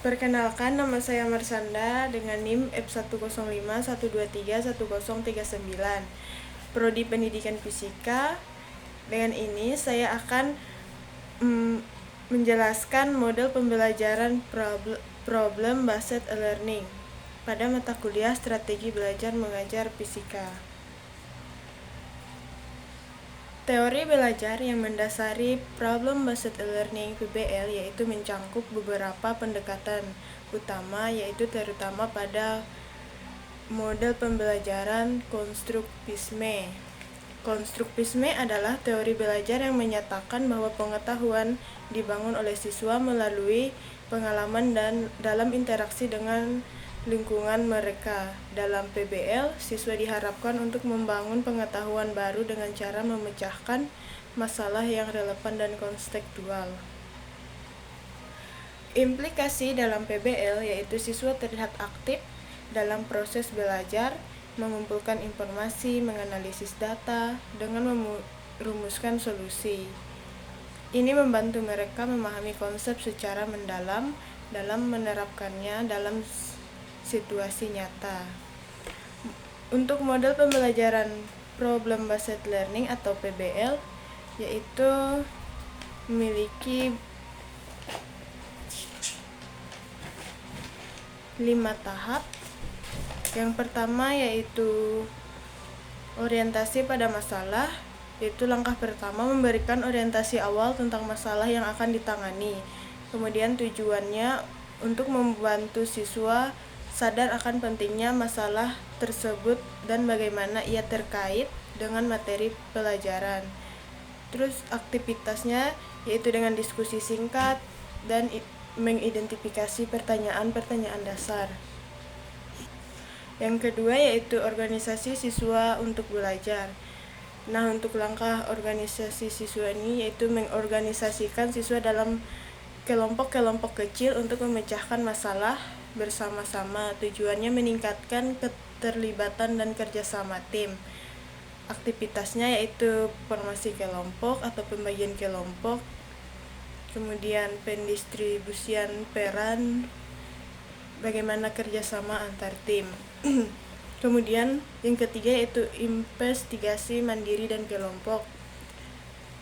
Perkenalkan, nama saya Marsanda dengan NIM F10512310339, Prodi Pendidikan Fisika. Dengan ini saya akan menjelaskan model pembelajaran problem based learning pada mata kuliah Strategi Belajar Mengajar Fisika. Teori belajar yang mendasari problem based learning (PBL) yaitu mencangkup beberapa pendekatan utama, yaitu terutama pada model pembelajaran konstruktisme. Konstruktisme adalah teori belajar yang menyatakan bahwa pengetahuan dibangun oleh siswa melalui pengalaman dan dalam interaksi dengan lingkungan mereka. Dalam PBL, siswa diharapkan untuk membangun pengetahuan baru dengan cara memecahkan masalah yang relevan dan kontekstual. Implikasi dalam PBL yaitu siswa terlihat aktif dalam proses belajar, mengumpulkan informasi, menganalisis data, dengan merumuskan solusi. Ini membantu mereka memahami konsep secara mendalam dalam menerapkannya dalam situasi nyata. Untuk model pembelajaran problem based learning atau PBL yaitu memiliki 5 tahap. Yang pertama yaitu orientasi pada masalah, yaitu langkah pertama memberikan orientasi awal tentang masalah yang akan ditangani. Kemudian tujuannya untuk membantu siswa sadar akan pentingnya masalah tersebut dan bagaimana ia terkait dengan materi pelajaran. Terus aktivitasnya yaitu dengan diskusi singkat dan mengidentifikasi pertanyaan-pertanyaan dasar. Yang kedua yaitu organisasi siswa untuk belajar. Nah, untuk langkah organisasi siswa ini yaitu mengorganisasikan siswa dalam kelompok-kelompok kecil untuk memecahkan masalah bersama-sama. Tujuannya meningkatkan keterlibatan dan kerjasama tim. Aktivitasnya yaitu formasi kelompok atau pembagian kelompok, kemudian pendistribusian peran, bagaimana kerjasama antar tim. Kemudian yang ketiga yaitu investigasi mandiri dan kelompok.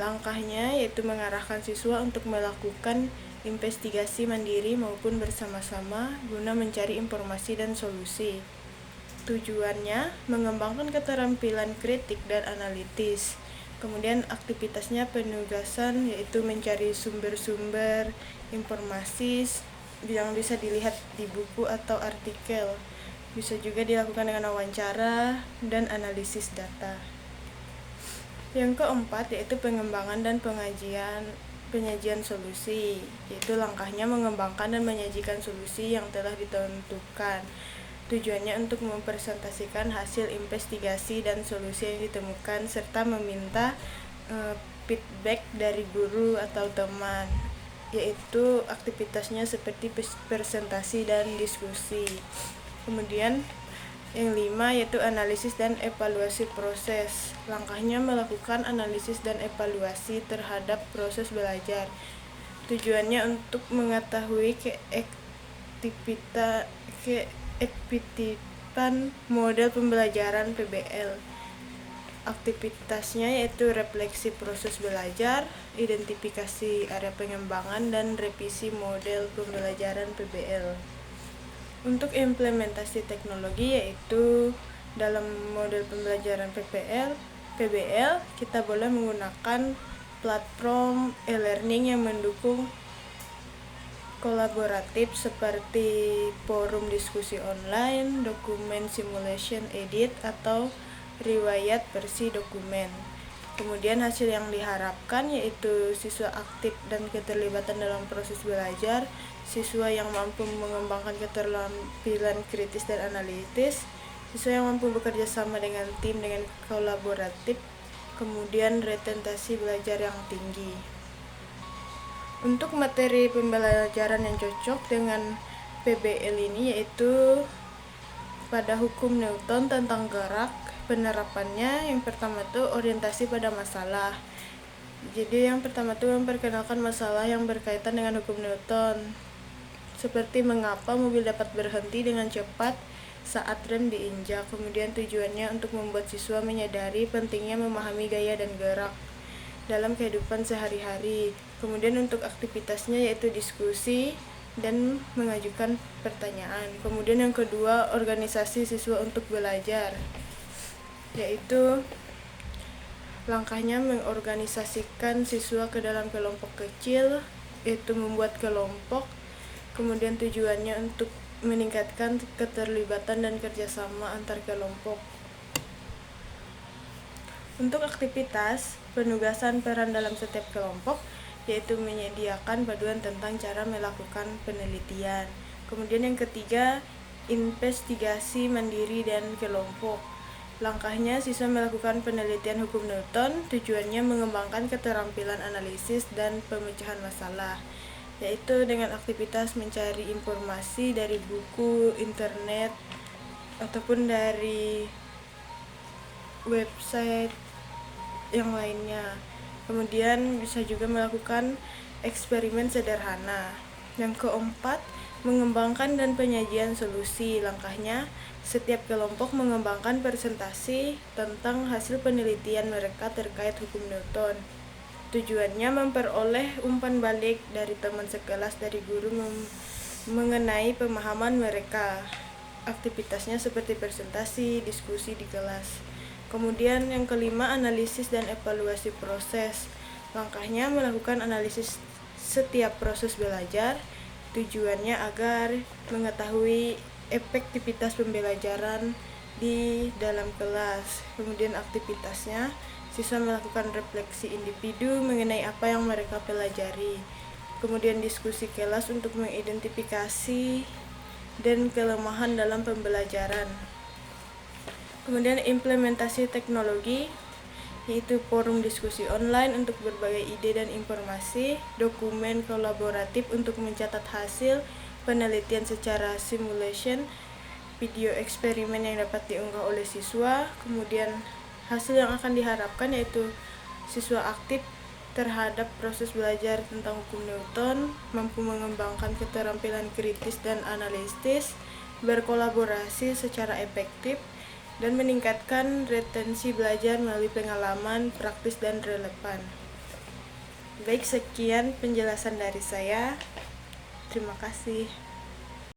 Langkahnya yaitu mengarahkan siswa untuk melakukan investigasi mandiri maupun bersama-sama guna mencari informasi dan solusi. Tujuannya mengembangkan keterampilan kritik dan analitis. Kemudian aktivitasnya penugasan yaitu mencari sumber-sumber informasi yang bisa dilihat di buku atau artikel. Bisa juga dilakukan dengan wawancara dan analisis data. Yang keempat yaitu pengembangan dan penyajian solusi, yaitu langkahnya mengembangkan dan menyajikan solusi yang telah ditentukan. Tujuannya untuk mempresentasikan hasil investigasi dan solusi yang ditemukan serta meminta feedback dari guru atau teman, yaitu aktivitasnya seperti presentasi dan diskusi. Kemudian yang 5 yaitu analisis dan evaluasi proses. Langkahnya melakukan analisis dan evaluasi terhadap proses belajar. Tujuannya untuk mengetahui keefektifan model pembelajaran PBL. Aktivitasnya yaitu refleksi proses belajar, identifikasi area pengembangan, dan revisi model pembelajaran PBL. Untuk implementasi teknologi yaitu dalam model pembelajaran PBL kita boleh menggunakan platform e-learning yang mendukung kolaboratif seperti forum diskusi online, dokumen simulation edit, atau riwayat versi dokumen. Kemudian hasil yang diharapkan yaitu siswa aktif dan keterlibatan dalam proses belajar, siswa yang mampu mengembangkan keterampilan kritis dan analitis, siswa yang mampu bekerja sama dengan tim dengan kolaboratif, kemudian retensi belajar yang tinggi. Untuk materi pembelajaran yang cocok dengan PBL ini yaitu pada hukum Newton tentang gerak. Penerapannya yang pertama itu orientasi pada masalah. Jadi yang pertama itu memperkenalkan masalah yang berkaitan dengan hukum Newton. seperti mengapa mobil dapat berhenti dengan cepat saat rem diinjak. Kemudian tujuannya untuk membuat siswa menyadari pentingnya memahami gaya dan gerak dalam kehidupan sehari-hari. Kemudian untuk aktivitasnya yaitu diskusi dan mengajukan pertanyaan. Kemudian yang kedua, organisasi siswa untuk belajar, yaitu langkahnya mengorganisasikan siswa ke dalam kelompok kecil, yaitu membuat kelompok. Kemudian tujuannya untuk meningkatkan keterlibatan dan kerjasama antar kelompok. Untuk aktivitas, penugasan peran dalam setiap kelompok, yaitu menyediakan panduan tentang cara melakukan penelitian. Kemudian yang ketiga, investigasi mandiri dan kelompok. Langkahnya, siswa melakukan penelitian hukum Newton, tujuannya mengembangkan keterampilan analisis dan pemecahan masalah, yaitu dengan aktivitas mencari informasi dari buku, internet, ataupun dari website yang lainnya. Kemudian bisa juga melakukan eksperimen sederhana. Yang keempat, mengembangkan dan penyajian solusi. Langkahnya, setiap kelompok mengembangkan presentasi tentang hasil penelitian mereka terkait hukum Newton. Tujuannya memperoleh umpan balik dari teman sekelas, dari guru mengenai pemahaman mereka. Aktivitasnya seperti presentasi, diskusi di kelas. Kemudian yang kelima, analisis dan evaluasi proses. Langkahnya melakukan analisis setiap proses belajar. Tujuannya agar mengetahui efektivitas pembelajaran di dalam kelas. Kemudian aktivitasnya, siswa melakukan refleksi individu mengenai apa yang mereka pelajari. Kemudian diskusi kelas untuk mengidentifikasi dan kelemahan dalam pembelajaran. Kemudian implementasi teknologi, yaitu forum diskusi online untuk berbagai ide dan informasi, dokumen kolaboratif untuk mencatat hasil penelitian secara simulation, video eksperimen yang dapat diunggah oleh siswa. Kemudian hasil yang akan diharapkan yaitu siswa aktif terhadap proses belajar tentang hukum Newton, mampu mengembangkan keterampilan kritis dan analitis, berkolaborasi secara efektif, dan meningkatkan retensi belajar melalui pengalaman praktis dan relevan. Baik, sekian penjelasan dari saya. Terima kasih.